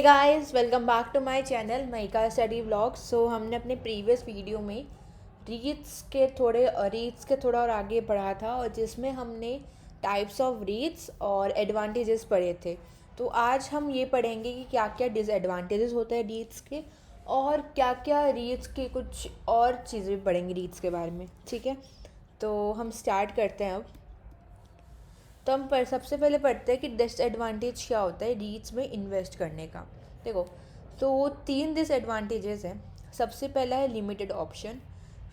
Guys, welcome back to my channel Mahika study vlogs. So हमने अपने previous video में reads के थोड़ा और आगे पढ़ा था, और जिसमें हमने टाइप्स ऑफ रीड्स और एडवांटेजेस पढ़े थे। तो आज हम ये पढ़ेंगे कि क्या क्या डिसएडवांटेजेस होते हैं रीड्स के, और क्या क्या रीड्स के कुछ और चीज़ें भी पढ़ेंगे रीड्स के बारे में। ठीक है, तो हम स्टार्ट करते हैं अब। तो हम सबसे पहले पढ़ते हैं कि डिसएडवांटेज क्या होता है रीट्स में इन्वेस्ट करने का। देखो, तो 3 डिसएडवांटेजेस हैं। सबसे पहला है लिमिटेड ऑप्शन,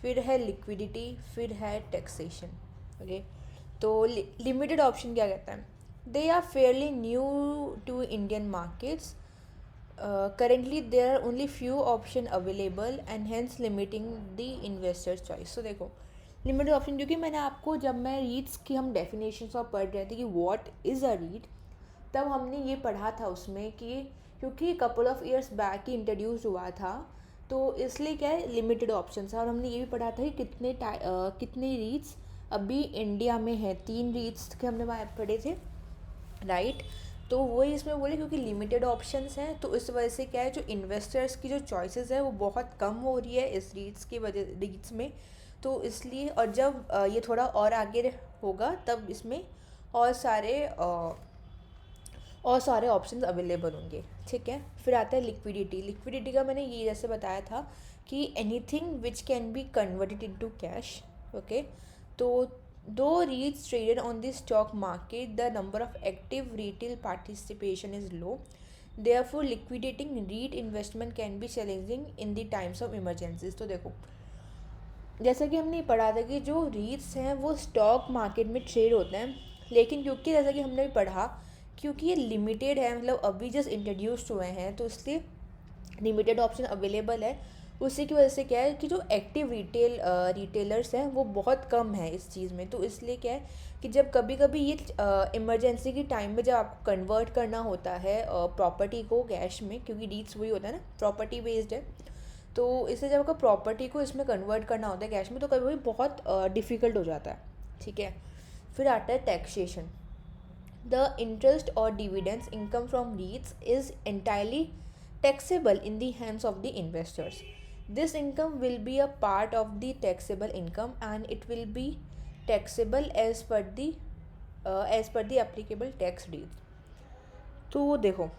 फिर है लिक्विडिटी, फिर है टैक्सेशन। ओके, तो लिमिटेड ऑप्शन क्या कहता है? They are fairly new to Indian markets. Currently there are only few option available and hence limiting the investors choice. तो देखो, लिमिटेड ऑप्शन, क्योंकि मैंने आपको, जब मैं रीड्स की हम डेफिनेशंस और पढ़ रहे थे कि व्हाट इज़ अ रीड, तब हमने ये पढ़ा था उसमें कि क्योंकि couple of years back he introduce हुआ था, तो इसलिए क्या है, लिमिटेड ऑप्शन है। और हमने ये भी पढ़ा था कि कितने रीड्स अभी इंडिया में है। 3 रीड्स के हमने पढ़े थे, राइट। तो वही इसमें बोले क्योंकि लिमिटेड ऑप्शंस हैं, तो इस वजह से क्या है, जो इन्वेस्टर्स की जो चॉइसेस है वो बहुत कम हो रही है इस रीड्स में। तो इसलिए, और जब ये थोड़ा और आगे होगा तब इसमें और सारे ऑप्शंस अवेलेबल होंगे। ठीक है, फिर आता है लिक्विडिटी। लिक्विडिटी का मैंने ये जैसे बताया था कि anything which can be converted into cash. Okay, तो दो reads traded on the stock market the number of active retail participation is low, therefore liquidating read investment can be challenging in the times of emergencies. तो देखो, जैसा कि हमने पढ़ा था कि जो रीट्स हैं वो स्टॉक मार्केट में ट्रेड होते हैं, लेकिन क्योंकि जैसा कि हमने भी पढ़ा, क्योंकि ये लिमिटेड है, मतलब अभी जस्ट इंट्रोड्यूस्ड हुए हैं, तो इसलिए लिमिटेड ऑप्शन अवेलेबल है। उसी की वजह से क्या है कि जो एक्टिव रिटेलर्स हैं वो बहुत कम है इस चीज़ में। तो इसलिए क्या है कि जब कभी कभी ये इमरजेंसी की टाइम में जब आपको कन्वर्ट करना होता है प्रॉपर्टी को कैश में, क्योंकि रीट्स वही होता है ना, प्रॉपर्टी बेस्ड है, तो इससे जब आपको प्रॉपर्टी को इसमें कन्वर्ट करना होता है कैश में, तो कभी कभी बहुत डिफ़िकल्ट हो जाता है। ठीक है, फिर आता है टैक्सेशन। द इंटरेस्ट और dividends income from रीट्स is entirely taxable in the hands of the investors. This income will be a part of the taxable income and it will be taxable as per the applicable tax rate. तो देखो,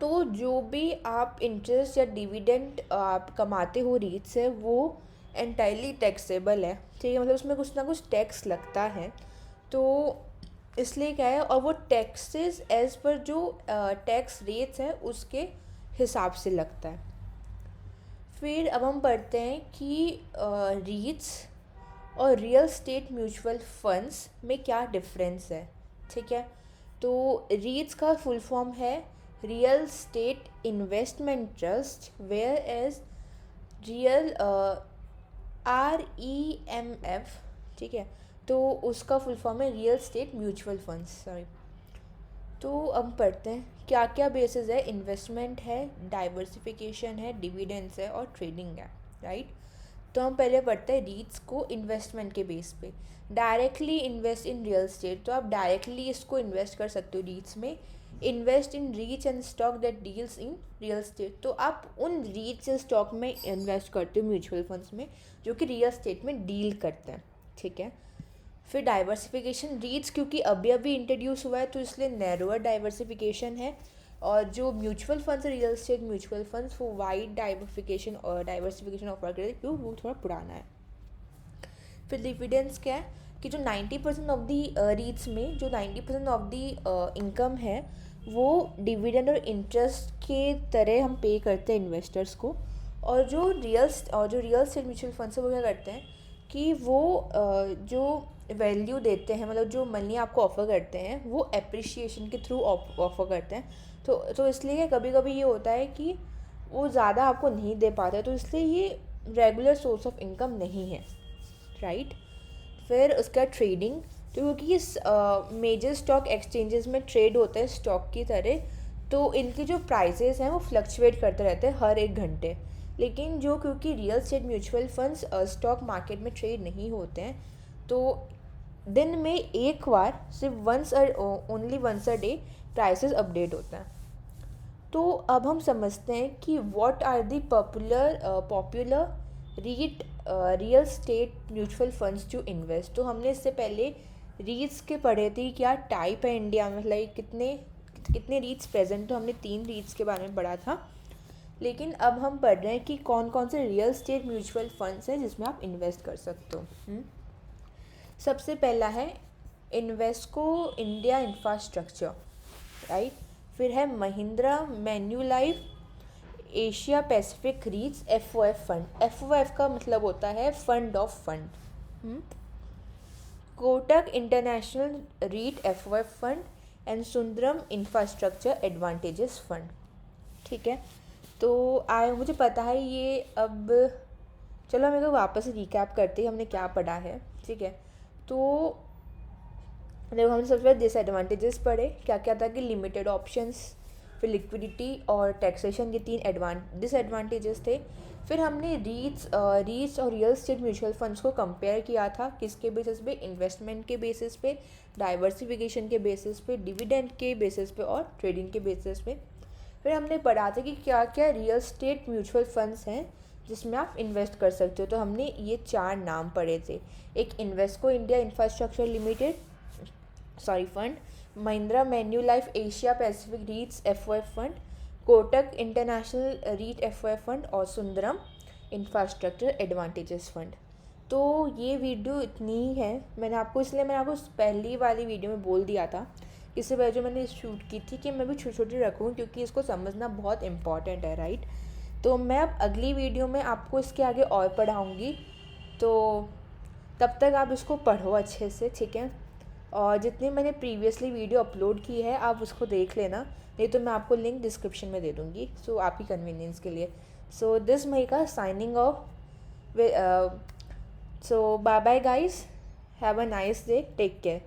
तो जो भी आप interest या dividend आप कमाते हो रीट से, वो एंटायरली टैक्सेबल है। ठीक है, मतलब उसमें कुछ ना कुछ टैक्स लगता है, तो इसलिए क्या है, और वो टैक्सेस एज पर जो टैक्स रेट्स है उसके हिसाब से लगता है। फिर अब हम पढ़ते हैं कि रीट्स और रियल स्टेट म्यूचुअल फंड्स में क्या डिफरेंस है। ठीक है, तो रीट्स का फुल फॉर्म है real estate investment trust, where as real REMF। ठीक है, तो उसका फुल फॉर्म है real estate mutual funds, sorry. तो अब पढ़ते हैं क्या क्या बेसिस है। इन्वेस्टमेंट है, डाइवर्सिफिकेशन है, डिविडेंड्स है और ट्रेडिंग है, राइट। तो हम पहले पढ़ते हैं रीट्स को इन्वेस्टमेंट के बेस पे। Directly invest in real estate, तो आप डायरेक्टली इसको इन्वेस्ट कर सकते हो रीट्स में। Invest in reach and stock that deals in real estate, तो आप उन रीच एंड स्टॉक में इन्वेस्ट करते हो म्यूचुअल फंड्स में जो कि रियल स्टेट में डील करते हैं। ठीक है, फिर डाइवर्सिफिकेशन। रीट्स क्योंकि अभी अभी इंट्रोड्यूस हुआ है, तो इसलिए नैरोअर डाइवर्सिफिकेशन है, और जो म्यूचुअल फंड्स है रियल स्टेट म्यूचुअल फंड्स, वो वाइड डाइवर्सिफिकेशन ऑफर करते हैं, क्यों, वो थोड़ा पुराना है। फिर डिविडेंड्स क्या है कि जो 90% ऑफ दी रीट्स में जो 90% ऑफ दी इनकम है वो डिविडेंड और इंटरेस्ट के तरह हम पे करते हैं इन्वेस्टर्स को। और जो रियल स्टेट म्यूचुअल फंड्स है वो क्या करते हैं कि वो जो वैल्यू देते हैं, मतलब जो मनी आपको ऑफ़र करते हैं, वो एप्रिशिएशन के थ्रू ऑफ़र करते हैं। तो इसलिए कभी कभी ये होता है कि वो ज़्यादा आपको नहीं दे पाते, तो इसलिए ये रेगुलर सोर्स ऑफ इनकम नहीं है, राइट। फिर उसका ट्रेडिंग, तो क्योंकि ये मेजर स्टॉक एक्सचेंजेस में ट्रेड होते हैं स्टॉक की तरह, तो इनकी जो प्राइसेस हैं वो फ्लक्चुएट करते रहते हैं हर एक घंटे। लेकिन जो क्योंकि real estate mutual funds stock market में ट्रेड नहीं होते हैं, तो दिन में एक बार सिर्फ only once a day prices update होता है। तो अब हम समझते हैं कि what are the popular REIT real estate mutual funds to invest. तो हमने इससे पहले रीट्स के पढ़े थे, क्या टाइप है इंडिया में, लाइक कितने कितने रीट्स प्रेजेंट। तो हमने 3 रीट्स के बारे में पढ़ा था, लेकिन अब हम पढ़ रहे हैं कि कौन कौन से रियल स्टेट म्यूचुअल फंड्स हैं जिसमें आप इन्वेस्ट कर सकते हो। सबसे पहला है इन्वेस्को इंडिया इंफ्रास्ट्रक्चर, राइट। फिर है Mahindra Manulife Asia Pacific REITs FOF fund. FOF का मतलब होता है fund of fund. Kotak international REIT FOF fund and Sundaram infrastructure advantages fund. ठीक है, तो मुझे पता है ये। अब चलो हम एक वापस रिकैप करते हैं हमने क्या पढ़ा है। ठीक है, तो देखो हमने सबसे पहले डिसएडवांटेजेस पढ़े, क्या क्या था कि लिमिटेड ऑप्शंस, फिर लिक्विडिटी और टैक्सेशन, ये 3 डिसएडवांटेजेस थे। फिर हमने रीट्स और रियल स्टेट म्यूचुअल फंड्स को कंपेयर किया था, किसके बेसिस पे, इन्वेस्टमेंट के बेसिस पे, डाइवर्सिफिकेशन के बेसिस पे, डिविडेंड के बेसिस पे और ट्रेडिंग के बेसिस पे। फिर हमने पढ़ा था कि क्या क्या रियल स्टेट म्यूचुअल फंड्स हैं जिसमें आप इन्वेस्ट कर सकते हो। तो हमने ये 4 नाम पढ़े थे, एक Invesco India infrastructure limited fund, Mahindra Manulife Asia Pacific REITs FOF fund, Kotak international REIT FOF fund और सुंदरम इंफ्रास्ट्रक्चर एडवांटेजेस फंड। तो ये वीडियो इतनी ही है, मैंने आपको पहली वाली वीडियो में बोल दिया था, इससे पहले जो मैंने शूट की थी, कि मैं भी छोटी छोटी रखूँ क्योंकि इसको समझना बहुत इम्पॉर्टेंट है, राइट। तो मैं अब अगली वीडियो में आपको इसके आगे और पढ़ाऊँगी, तो तब तक आप इसको पढ़ो अच्छे से, ठीक है। और जितनी मैंने प्रीवियसली वीडियो अपलोड की है आप उसको देख लेना, नहीं तो मैं आपको लिंक डिस्क्रिप्शन में दे दूँगी, सो आपकी कन्वीनियंस के लिए। So this Mahika signing off, so bye bye guys, have a nice day, take care.